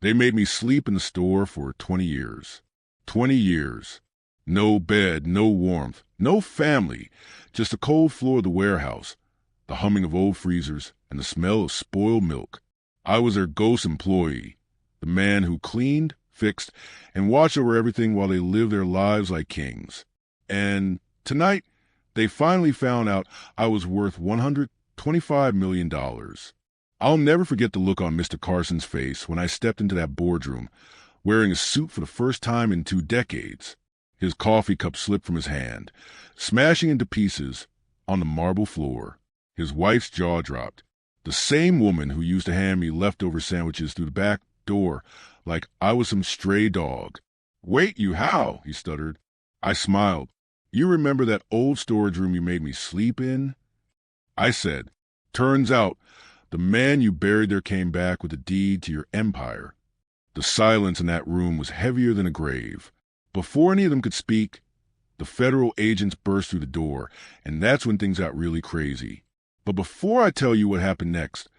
They made me sleep in the store for 20 years. 20 years. No bed, no warmth, no family, just the cold floor of the warehouse, the humming of old freezers, and the smell of spoiled milk. I was their ghost employee, the man who cleaned, fixed, and watched over everything while they lived their lives like kings. And tonight, they finally found out I was worth $125 million. I'll never forget the look on Mr. Carson's face when I stepped into that boardroom, wearing a suit for the first time in 2 decades. His coffee cup slipped from his hand, smashing into pieces on the marble floor. His wife's jaw dropped. The same woman who used to hand me leftover sandwiches through the back door like I was some stray dog. "Wait, you how?" he stuttered. I smiled. "You remember that old storage room you made me sleep in?" I said, "Turns out, the man you buried there came back with a deed to your empire." The silence in that room was heavier than a grave. Before any of them could speak, the federal agents burst through the door, and that's when things got really crazy. But before I tell you what happened next,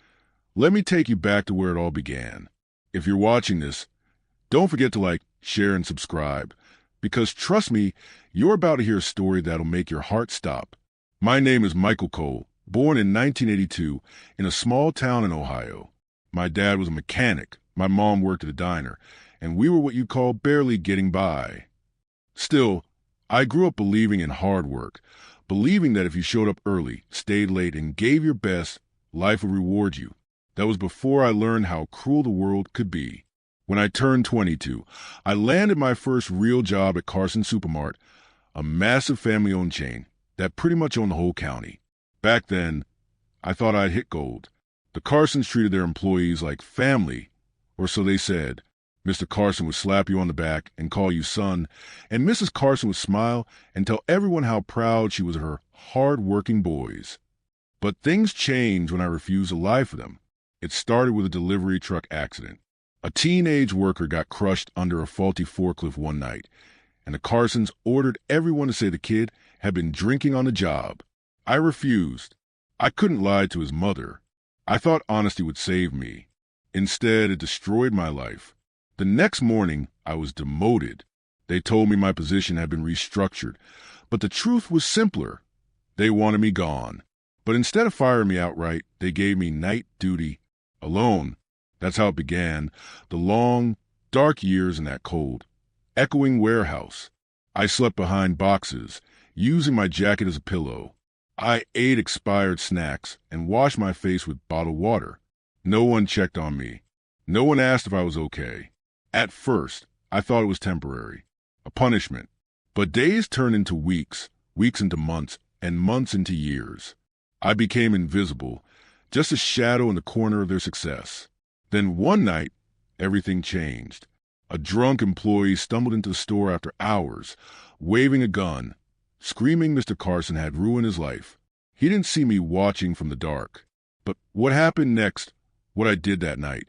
let me take you back to where it all began. If you're watching this, don't forget to like, share, and subscribe, because trust me, you're about to hear a story that'll make your heart stop. My name is Michael Cole, born in 1982 in a small town in Ohio. My dad was a mechanic, my mom worked at a diner, and we were what you'd call barely getting by. Still, I grew up believing in hard work, believing that if you showed up early, stayed late, and gave your best, life would reward you. That was before I learned how cruel the world could be. When I turned 22, I landed my first real job at Carson Supermart, a massive family-owned chain that pretty much owned the whole county. Back then, I thought I'd hit gold. The Carsons treated their employees like family, or so they said. Mr. Carson would slap you on the back and call you son, and Mrs. Carson would smile and tell everyone how proud she was of her hard-working boys. But things changed when I refused to lie for them. It started with a delivery truck accident. A teenage worker got crushed under a faulty forklift one night, and the Carsons ordered everyone to say the kid had been drinking on the job. I refused. I couldn't lie to his mother. I thought honesty would save me. Instead, it destroyed my life. The next morning, I was demoted. They told me my position had been restructured, but the truth was simpler. They wanted me gone. But instead of firing me outright, they gave me night duty alone. That's how it began, the long, dark years in that cold, echoing warehouse. I slept behind boxes, using my jacket as a pillow. I ate expired snacks and washed my face with bottled water. No one checked on me. No one asked if I was okay. At first, I thought it was temporary, a punishment. But days turned into weeks, weeks into months, and months into years. I became invisible, just a shadow in the corner of their success. Then one night, everything changed. A drunk employee stumbled into the store after hours, waving a gun, screaming Mr. Carson had ruined his life. He didn't see me watching from the dark. But what happened next, what I did that night,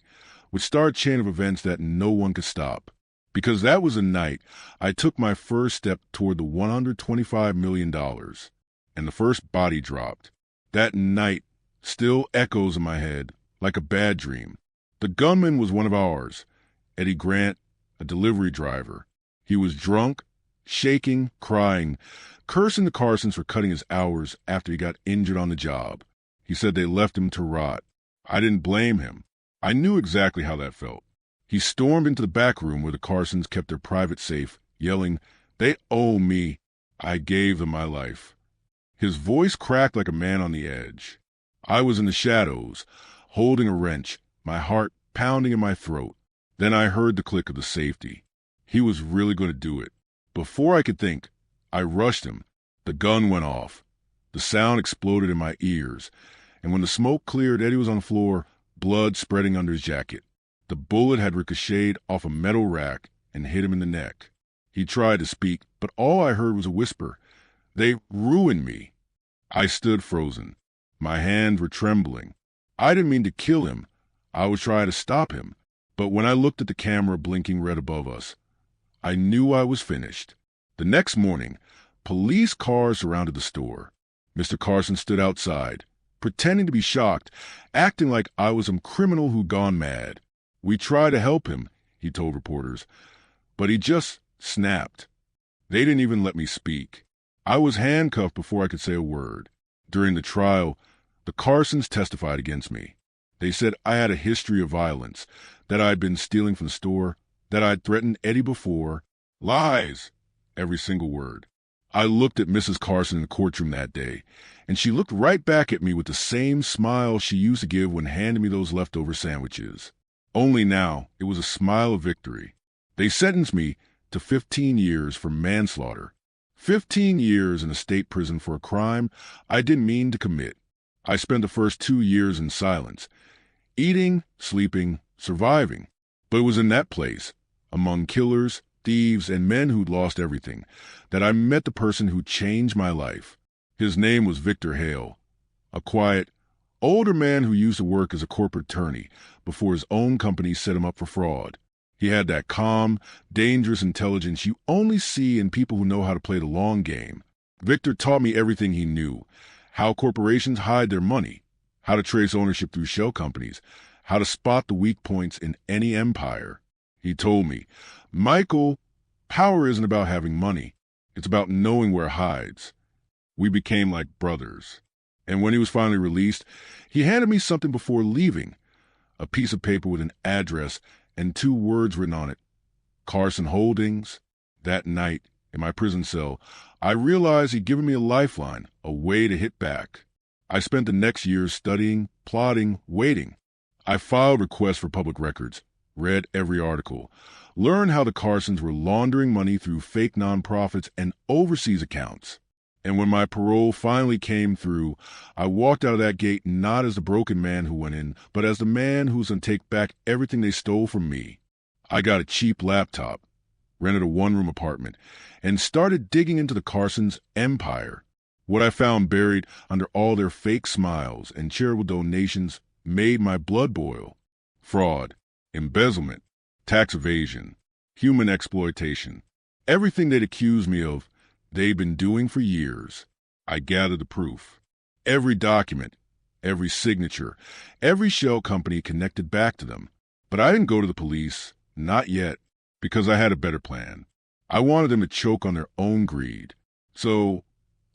would start a chain of events that no one could stop. Because that was the night I took my first step toward the $125 million, and the first body dropped. That night still echoes in my head like a bad dream. The gunman was one of ours, Eddie Grant, a delivery driver. He was drunk, shaking, crying, cursing the Carsons for cutting his hours after he got injured on the job. He said they left him to rot. I didn't blame him. I knew exactly how that felt. He stormed into the back room where the Carsons kept their private safe, yelling, "They owe me. I gave them my life." His voice cracked like a man on the edge. I was in the shadows, holding a wrench, my heart pounding in my throat. Then I heard the click of the safety. He was really going to do it. Before I could think, I rushed him. The gun went off. The sound exploded in my ears, and when the smoke cleared, Eddie was on the floor, blood spreading under his jacket. The bullet had ricocheted off a metal rack and hit him in the neck. He tried to speak, but all I heard was a whisper. "They ruined me." I stood frozen. My hands were trembling. I didn't mean to kill him. I was trying to stop him. But when I looked at the camera blinking red above us, I knew I was finished. The next morning, police cars surrounded the store. Mr. Carson stood outside, pretending to be shocked, acting like I was some criminal who'd gone mad. We tried to help him, he told reporters, but he just snapped. They didn't even let me speak. I was handcuffed before I could say a word. During the trial, the Carsons testified against me. They said I had a history of violence, that I'd been stealing from the store, that I'd threatened Eddie before. Lies! Every single word. I looked at Mrs. Carson in the courtroom that day, and she looked right back at me with the same smile she used to give when handing me those leftover sandwiches. Only now, it was a smile of victory. They sentenced me to 15 years for manslaughter. 15 years in a state prison for a crime I didn't mean to commit. I spent the first 2 years in silence, eating, sleeping, surviving. But it was in that place, among killers, thieves, and men who'd lost everything, that I met the person who changed my life. His name was Victor Hale, a quiet, older man who used to work as a corporate attorney before his own company set him up for fraud. He had that calm, dangerous intelligence you only see in people who know how to play the long game. Victor taught me everything he knew: how corporations hide their money, how to trace ownership through shell companies, how to spot the weak points in any empire. He told me, "Michael, power isn't about having money. It's about knowing where it hides." We became like brothers. And when he was finally released, he handed me something before leaving, a piece of paper with an address and 2 words written on it: Carson Holdings. That night, in my prison cell, I realized he'd given me a lifeline, a way to hit back. I spent the next years studying, plotting, waiting. I filed requests for public records, read every article, learned how the Carsons were laundering money through fake nonprofits and overseas accounts. And when my parole finally came through, I walked out of that gate not as the broken man who went in, but as the man who's going to take back everything they stole from me. I got a cheap laptop, rented a 1-room apartment, and started digging into the Carsons' empire. What I found buried under all their fake smiles and charitable donations made my blood boil. Fraud, embezzlement, tax evasion, human exploitation. Everything they'd accused me of, they'd been doing for years. I gathered the proof. Every document, every signature, every shell company connected back to them. But I didn't go to the police, not yet, because I had a better plan. I wanted them to choke on their own greed. So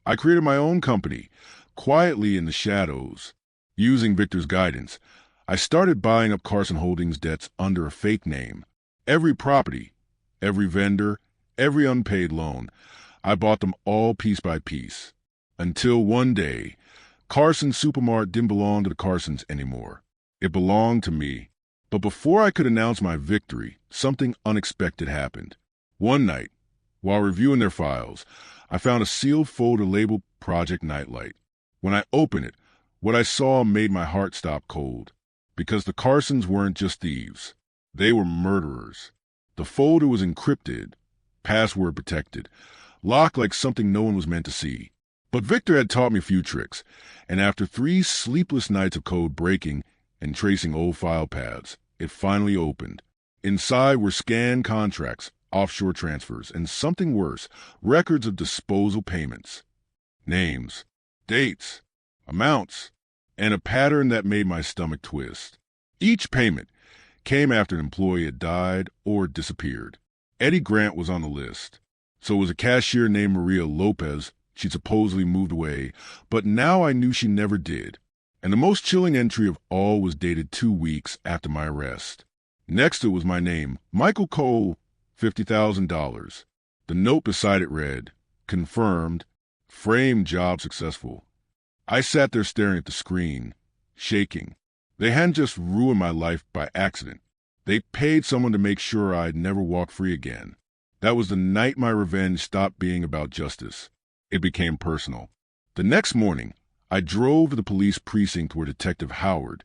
I created my own company, quietly in the shadows. Using Victor's guidance, I started buying up Carson Holdings debts under a fake name. Every property, every vendor, every unpaid loan, I bought them all piece by piece. Until one day, Carson's Supermart didn't belong to the Carsons anymore. It belonged to me. But before I could announce my victory, something unexpected happened. One night, while reviewing their files, I found a sealed folder labeled Project Nightlight. When I opened it, what I saw made my heart stop cold. Because the Carsons weren't just thieves. They were murderers. The folder was encrypted, password protected, locked like something no one was meant to see. But Victor had taught me a few tricks, and after 3 sleepless nights of code breaking and tracing old file paths, it finally opened. Inside were scanned contracts, offshore transfers, and something worse, records of disposal payments. Names, dates, amounts, and a pattern that made my stomach twist. Each payment came after an employee had died or disappeared. Eddie Grant was on the list. So was a cashier named Maria Lopez. She'd supposedly moved away, but now I knew she never did. And the most chilling entry of all was dated 2 weeks after my arrest. Next to it was my name, Michael Cole, $50,000. The note beside it read, "Confirmed, framed job successful." I sat there staring at the screen, shaking. They hadn't just ruined my life by accident. They paid someone to make sure I'd never walk free again. That was the night my revenge stopped being about justice. It became personal. The next morning, I drove to the police precinct where Detective Howard,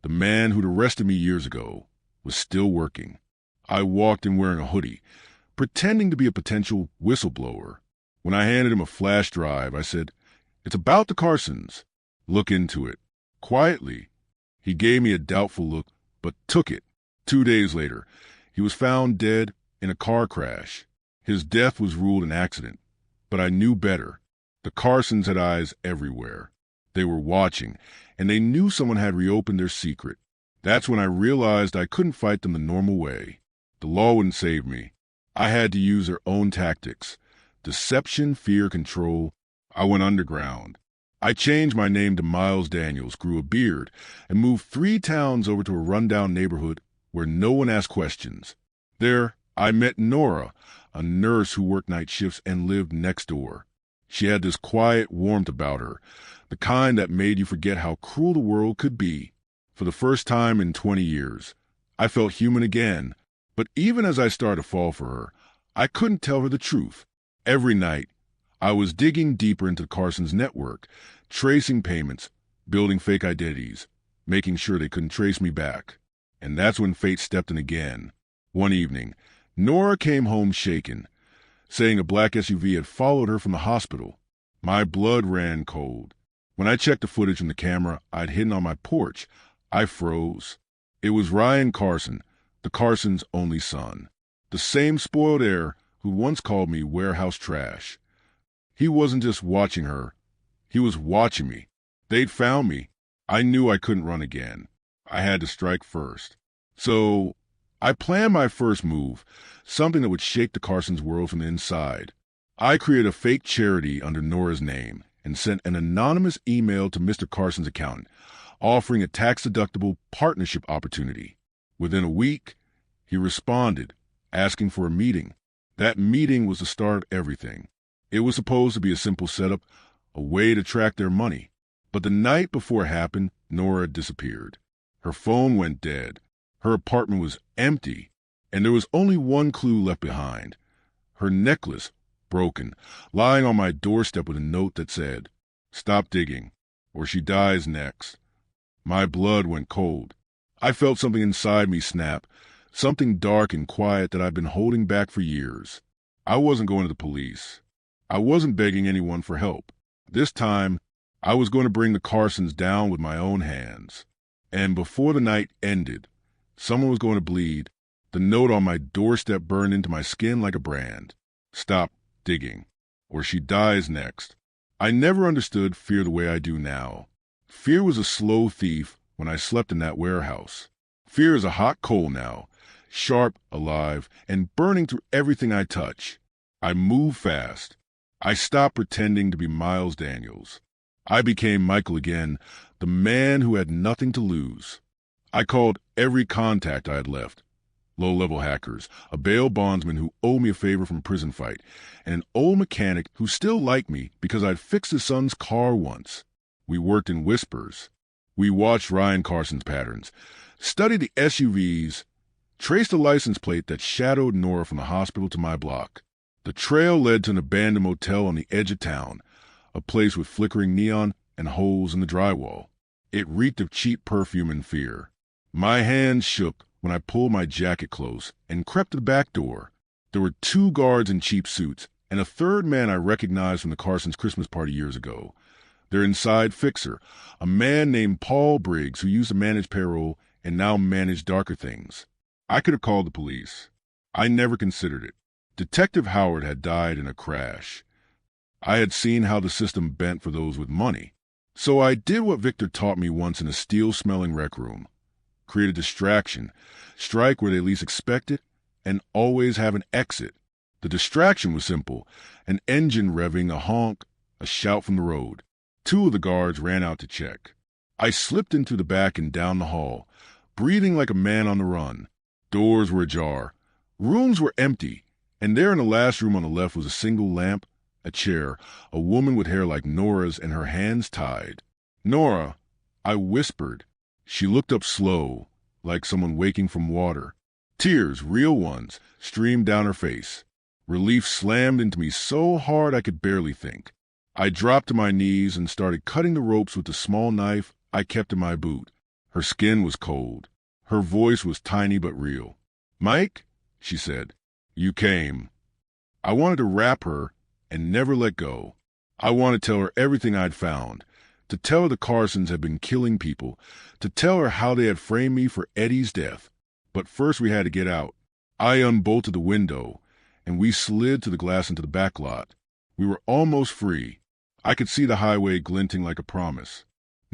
the man who'd arrested me years ago, was still working. I walked in wearing a hoodie, pretending to be a potential whistleblower. When I handed him a flash drive, I said, "It's about the Carsons. Look into it." Quietly, he gave me a doubtful look, but took it. 2 days later, he was found dead in a car crash. His death was ruled an accident, but I knew better. The Carsons had eyes everywhere. They were watching, and they knew someone had reopened their secret. That's when I realized I couldn't fight them the normal way. The law wouldn't save me. I had to use their own tactics. Deception, fear, control. I went underground. I changed my name to Miles Daniels, grew a beard, and moved 3 towns over to a rundown neighborhood where no one asked questions. There, I met Nora, a nurse who worked night shifts and lived next door. She had this quiet warmth about her, the kind that made you forget how cruel the world could be. For the first time in 20 years, I felt human again. But even as I started to fall for her, I couldn't tell her the truth. Every night, I was digging deeper into Carson's network, tracing payments, building fake identities, making sure they couldn't trace me back. And that's when fate stepped in again. One evening, Nora came home shaken, saying a black SUV had followed her from the hospital. My blood ran cold. When I checked the footage from the camera I'd hidden on my porch, I froze. It was Ryan Carson, the Carsons' only son, the same spoiled heir who once called me warehouse trash. He wasn't just watching her, he was watching me. They'd found me. I knew I couldn't run again. I had to strike first. So I planned my first move, something that would shake the Carsons' world from the inside. I created a fake charity under Nora's name and sent an anonymous email to Mr. Carson's accountant, offering a tax-deductible partnership opportunity. Within a week, he responded, asking for a meeting. That meeting was the start of everything. It was supposed to be a simple setup, a way to track their money. But the night before it happened, Nora disappeared. Her phone went dead. Her apartment was empty, and there was only one clue left behind. Her necklace, broken, lying on my doorstep with a note that said, "Stop digging, or she dies next." My blood went cold. I felt something inside me snap, something dark and quiet that I'd been holding back for years. I wasn't going to the police. I wasn't begging anyone for help. This time, I was going to bring the Carsons down with my own hands. And before the night ended, someone was going to bleed. The note on my doorstep burned into my skin like a brand. "Stop digging, or she dies next." I never understood fear the way I do now. Fear was a slow thief when I slept in that warehouse. Fear is a hot coal now, sharp, alive, and burning through everything I touch. I move fast. I stopped pretending to be Miles Daniels. I became Michael again, the man who had nothing to lose. I called every contact I had left. Low-level hackers, a bail bondsman who owed me a favor from a prison fight, and an old mechanic who still liked me because I'd fixed his son's car once. We worked in whispers. We watched Ryan Carson's patterns, studied the SUVs, traced the license plate that shadowed Nora from the hospital to my block. The trail led to an abandoned motel on the edge of town, a place with flickering neon and holes in the drywall. It reeked of cheap perfume and fear. My hands shook when I pulled my jacket close and crept to the back door. There were 2 guards in cheap suits and a third man I recognized from the Carsons' Christmas party years ago. Their inside fixer, a man named Paul Briggs who used to manage payroll and now managed darker things. I could have called the police. I never considered it. Detective Howard had died in a crash. I had seen how the system bent for those with money. So I did what Victor taught me once in a steel-smelling rec room. Create a distraction, strike where they least expect it, and always have an exit. The distraction was simple, an engine revving, a honk, a shout from the road. 2 of the guards ran out to check. I slipped into the back and down the hall, breathing like a man on the run. Doors were ajar. Rooms were empty, and there in the last room on the left was a single lamp, a chair, a woman with hair like Nora's and her hands tied. "Nora," I whispered. She looked up slow, like someone waking from water. Tears, real ones, streamed down her face. Relief slammed into me so hard I could barely think. I dropped to my knees and started cutting the ropes with the small knife I kept in my boot. Her skin was cold. Her voice was tiny but real. "Mike," she said, "you came." I wanted to wrap her and never let go. I wanted to tell her everything I'd found, to tell her the Carsons had been killing people, to tell her how they had framed me for Eddie's death. But first we had to get out. I unbolted the window, and we slid to the glass into the back lot. We were almost free. I could see the highway glinting like a promise.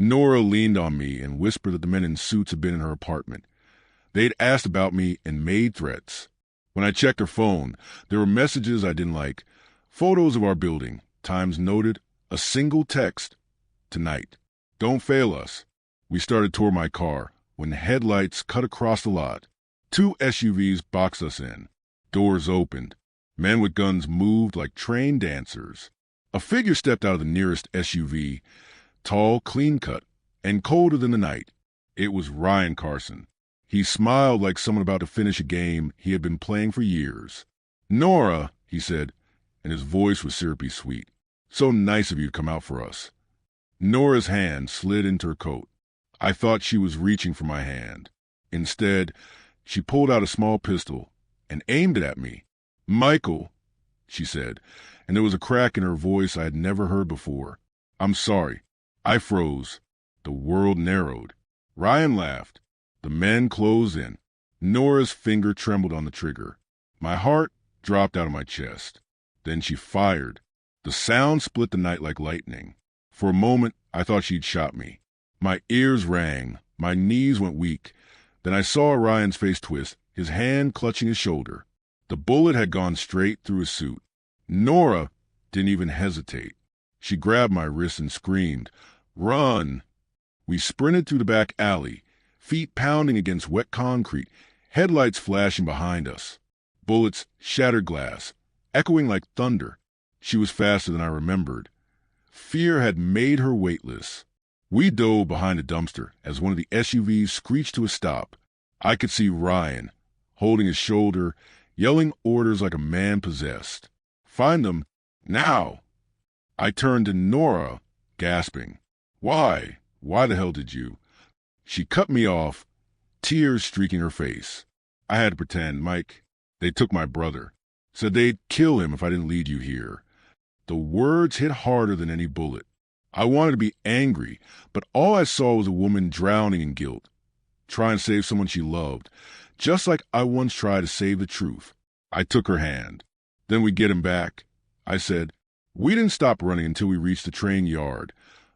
Nora leaned on me and whispered that the men in suits had been in her apartment. They'd asked about me and made threats. When I checked her phone, there were messages I didn't like, photos of our building, times noted, a single text, "Tonight. Don't fail us." We started toward my car when headlights cut across the lot. 2 SUVs boxed us in. Doors opened. Men with guns moved like trained dancers. A figure stepped out of the nearest SUV, tall, clean-cut, and colder than the night. It was Ryan Carson. He smiled like someone about to finish a game he had been playing for years. "Nora," he said, and his voice was syrupy sweet. "So nice of you to come out for us." Nora's hand slid into her coat. I thought she was reaching for my hand. Instead, she pulled out a small pistol and aimed it at me. "Michael," she said, and there was a crack in her voice I had never heard before. "I'm sorry." I froze. The world narrowed. Ryan laughed. The men closed in. Nora's finger trembled on the trigger. My heart dropped out of my chest. Then she fired. The sound split the night like lightning. For a moment, I thought she'd shot me. My ears rang. My knees went weak. Then I saw Ryan's face twist, his hand clutching his shoulder. The bullet had gone straight through his suit. Nora didn't even hesitate. She grabbed my wrist and screamed, "Run!" We sprinted through the back alley, feet pounding against wet concrete, headlights flashing behind us. Bullets shattered glass, echoing like thunder. She was faster than I remembered. Fear had made her weightless. We dove behind a dumpster as one of the SUVs screeched to a stop. I could see Ryan, holding his shoulder, yelling orders like a man possessed. "Find them, now!" I turned to Nora, gasping. "Why? Why the hell did you?" She cut me off, tears streaking her face. I had to pretend, "Mike, they took my brother. Said they'd kill him if I didn't lead you here." The words hit harder than any bullet. I wanted to be angry, but all I saw was a woman drowning in guilt, trying to save someone she loved, just like I once tried to save the truth. I took her hand. "Then we get him back," I said. We didn't stop running until we reached the train yard.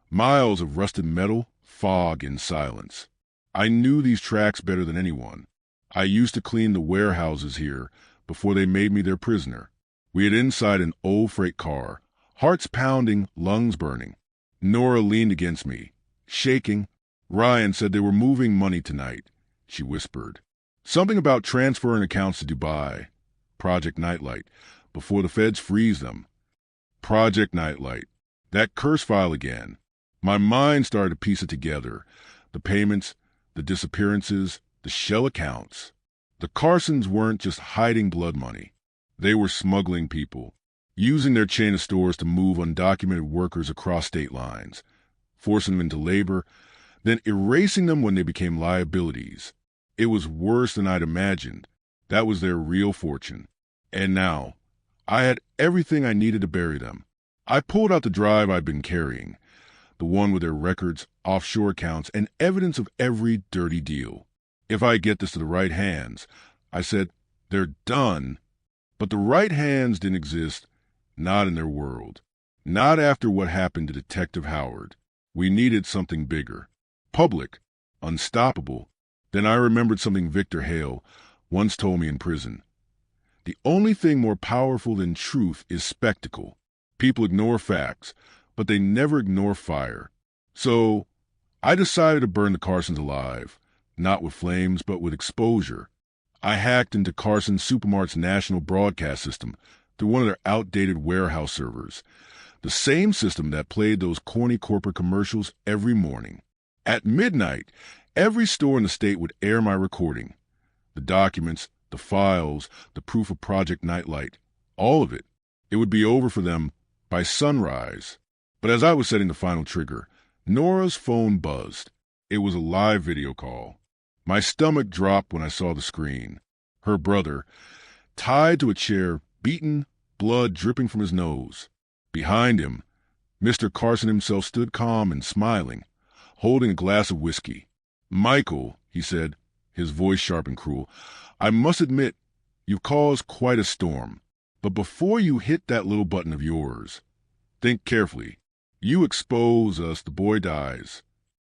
Miles of rusted metal, fog, and silence. I knew these tracks better than anyone. I used to clean the warehouses here before they made me their prisoner. We had inside an old freight car, hearts pounding, lungs burning. Nora leaned against me, shaking. "Ryan said they were moving money tonight," she whispered. "Something about transferring accounts to Dubai. Project Nightlight, before the feds freeze them." Project Nightlight. That curse file again. My mind started to piece it together. The payments, the disappearances, the shell accounts. The Carsons weren't just hiding blood money. They were smuggling people, using their chain of stores to move undocumented workers across state lines, forcing them into labor, then erasing them when they became liabilities. It was worse than I'd imagined. That was their real fortune. And now, I had everything I needed to bury them. I pulled out the drive I'd been carrying, the one with their records, offshore accounts, and evidence of every dirty deal. If I get this to the right hands, I said, they're done. But the right hands didn't exist, not in their world. Not after what happened to Detective Howard. We needed something bigger, public, unstoppable. Then I remembered something Victor Hale once told me in prison. The only thing more powerful than truth is spectacle. People ignore facts, but they never ignore fire. So I decided to burn the Carsons alive, not with flames, but with exposure. I hacked into Carson Supermart's national broadcast system through one of their outdated warehouse servers, the same system that played those corny corporate commercials every morning. At midnight, every store in the state would air my recording. The documents, the files, the proof of Project Nightlight, all of it. It would be over for them by sunrise. But as I was setting the final trigger, Nora's phone buzzed. It was a live video call. My stomach dropped when I saw the screen. Her brother, tied to a chair, beaten, blood dripping from his nose. Behind him, Mr. Carson himself stood calm and smiling, holding a glass of whiskey. "Michael," he said, his voice sharp and cruel, "I must admit, you've caused quite a storm. But before you hit that little button of yours, think carefully. You expose us, the boy dies.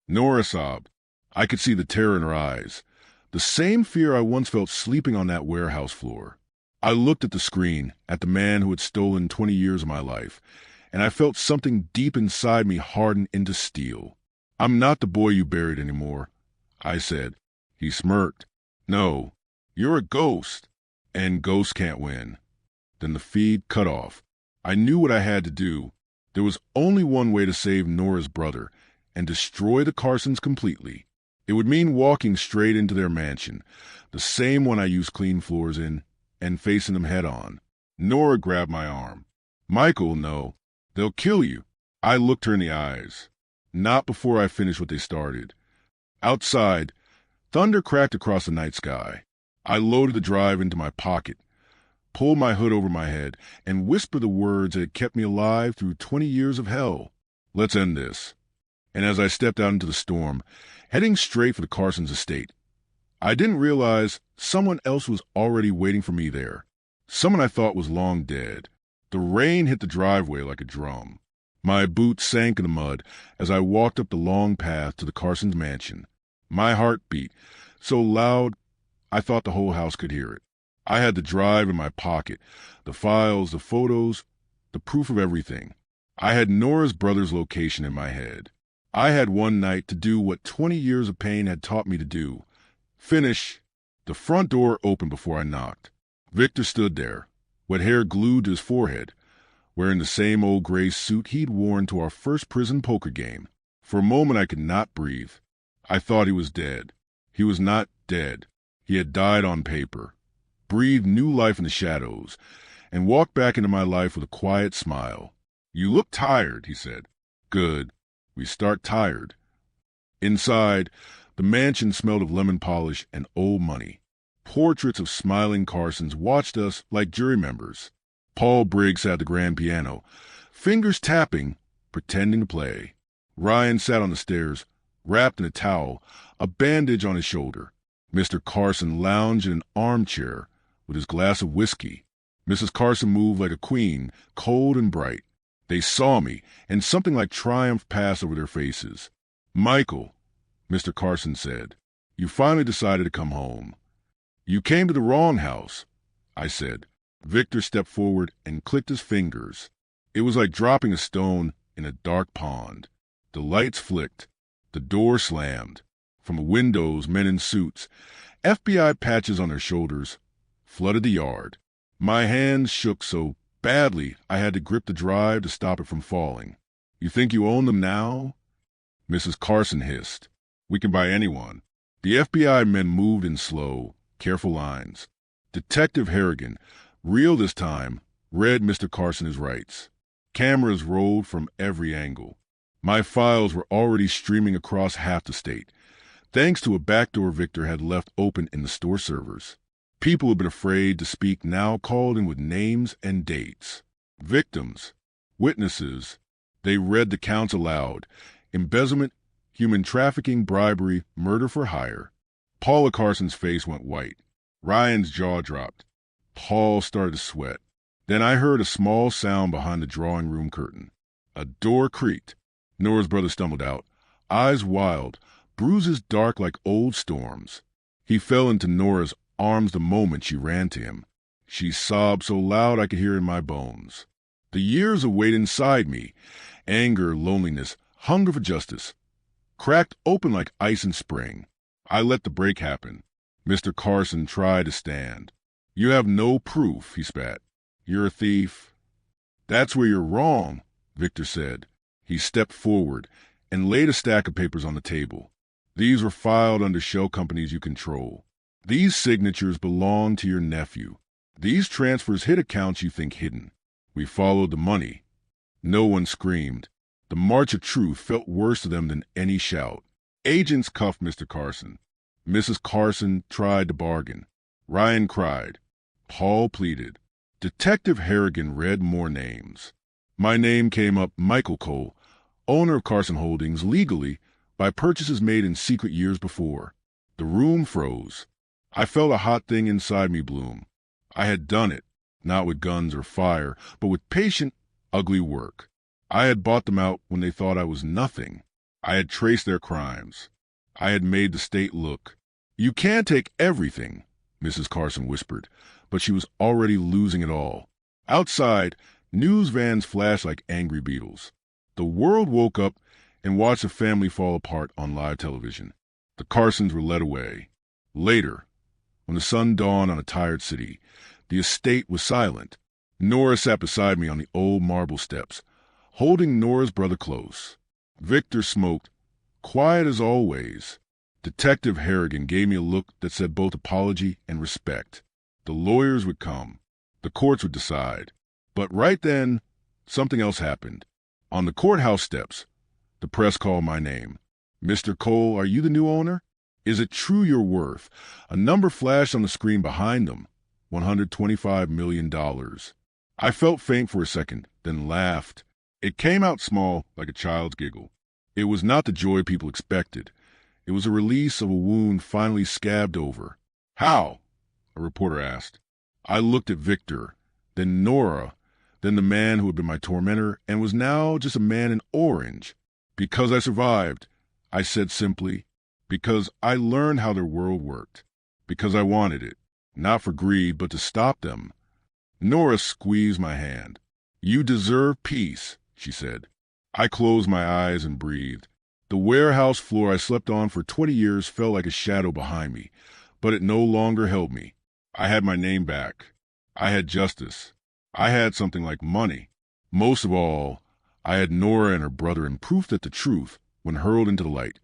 Nora sobbed. I could see the terror in her eyes. The same fear I once felt sleeping on that warehouse floor. I looked at the screen, at the man who had stolen 20 years of my life, and I felt something deep inside me harden into steel. I'm not the boy you buried anymore, I said. He smirked. No, you're a ghost, and ghosts can't win. Then the feed cut off. I knew what I had to do. There was only one way to save Nora's brother and destroy the Carsons completely. It would mean walking straight into their mansion, the same one I used clean floors in, and facing them head on. Nora grabbed my arm. Michael, no. They'll kill you. I looked her in the eyes. Not before I finished what they started. Outside, thunder cracked across the night sky. I loaded the drive into my pocket, pulled my hood over my head, and whispered the words that had kept me alive through 20 years of hell. Let's end this. And as I stepped out into the storm, heading straight for the Carsons' estate, I didn't realize someone else was already waiting for me there. Someone I thought was long dead. The rain hit the driveway like a drum. My boots sank in the mud as I walked up the long path to the Carsons' mansion. My heart beat so loud I thought the whole house could hear it. I had the drive in my pocket, the files, the photos, the proof of everything. I had Nora's brother's location in my head. I had one night to do what 20 years of pain had taught me to do. Finish. The front door opened before I knocked. Victor stood there, wet hair glued to his forehead, wearing the same old gray suit he'd worn to our first prison poker game. For a moment I could not breathe. I thought he was dead. He was not dead. He had died on paper, breathed new life in the shadows, and walked back into my life with a quiet smile. You look tired, he said. Good. We start tired. Inside, the mansion smelled of lemon polish and old money. Portraits of smiling Carsons watched us like jury members. Paul Briggs sat at the grand piano, fingers tapping, pretending to play. Ryan sat on the stairs, wrapped in a towel, a bandage on his shoulder. Mr. Carson lounged in an armchair with his glass of whiskey. Mrs. Carson moved like a queen, cold and bright. They saw me, and something like triumph passed over their faces. Michael, Mr. Carson said, you finally decided to come home. You came to the wrong house, I said. Victor stepped forward and clicked his fingers. It was like dropping a stone in a dark pond. The lights flicked. The door slammed. From the windows, men in suits, FBI patches on their shoulders, flooded the yard. My hands shook so badly I had to grip the drive to stop it from falling. You think you own them now? Mrs. Carson hissed. We can buy anyone. The FBI men moved in slow, careful lines. Detective Harrigan, real this time, read Mr. Carson his rights. Cameras rolled from every angle. My files were already streaming across half the state, thanks to a backdoor Victor had left open in the store servers. People who had been afraid to speak now called in with names and dates. Victims, witnesses. They read the counts aloud. Embezzlement, human trafficking, bribery, murder for hire. Paula Carson's face went white. Ryan's jaw dropped. Paul started to sweat. Then I heard a small sound behind the drawing room curtain. A door creaked. Nora's brother stumbled out, eyes wild, bruises dark like old storms. He fell into Nora's arms the moment she ran to him. She sobbed so loud I could hear it in my bones. The years of weight inside me, anger, loneliness, hunger for justice, cracked open like ice in spring. I let the break happen. Mr. Carson tried to stand. You have no proof, he spat. You're a thief. That's where you're wrong, Victor said. He stepped forward and laid a stack of papers on the table. These were filed under shell companies you control. These signatures belong to your nephew. These transfers hit accounts you think hidden. We followed the money. No one screamed. The march of truth felt worse to them than any shout. Agents cuffed Mr. Carson. Mrs. Carson tried to bargain. Ryan cried. Paul pleaded. Detective Harrigan read more names. My name came up, Michael Cole, owner of Carson Holdings, legally, by purchases made in secret years before. The room froze. I felt a hot thing inside me bloom. I had done it, not with guns or fire, but with patient, ugly work. I had bought them out when they thought I was nothing. I had traced their crimes. I had made the state look. "You can't take everything," Mrs. Carson whispered, but she was already losing it all. Outside, news vans flashed like angry beetles. The world woke up and watched a family fall apart on live television. The Carsons were led away. Later, when the sun dawned on a tired city, the estate was silent. Nora sat beside me on the old marble steps, holding Nora's brother close. Victor smoked, quiet as always. Detective Harrigan gave me a look that said both apology and respect. The lawyers would come. The courts would decide. But right then, something else happened. On the courthouse steps, the press called my name. "Mr. Cole, are you the new owner? Is it true you're worth?" A number flashed on the screen behind them. $125 million. I felt faint for a second, then laughed. It came out small, like a child's giggle. It was not the joy people expected. It was a release of a wound finally scabbed over. "How?" a reporter asked. I looked at Victor, then Nora, then the man who had been my tormentor and was now just a man in orange. "Because I survived," I said simply. "Because I learned how their world worked. Because I wanted it, not for greed, but to stop them." Nora squeezed my hand. "You deserve peace," she said. I closed my eyes and breathed. The warehouse floor I slept on for 20 years felt like a shadow behind me, but it no longer held me. I had my name back. I had justice. I had something like money. Most of all, I had Nora and her brother, and proof that the truth, when hurled into the light,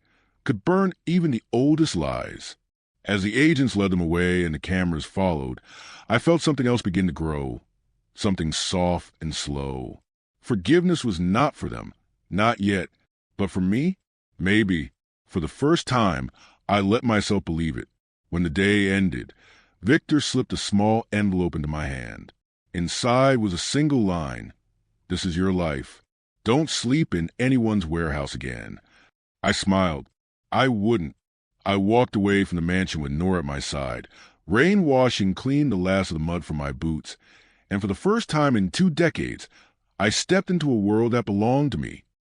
could burn even the oldest lies. As the agents led them away and the cameras followed, I felt something else begin to grow, something soft and slow. Forgiveness was not for them, not yet, but for me, maybe. For the first time, I let myself believe it. When the day ended, Victor slipped a small envelope into my hand. Inside was a single line: "This is your life. Don't sleep in anyone's warehouse again." I smiled. I wouldn't. I walked away from the mansion with Nora at my side. Rain washing cleaned the last of the mud from my boots, and for the first time in 2 decades, I stepped into a world that belonged to me.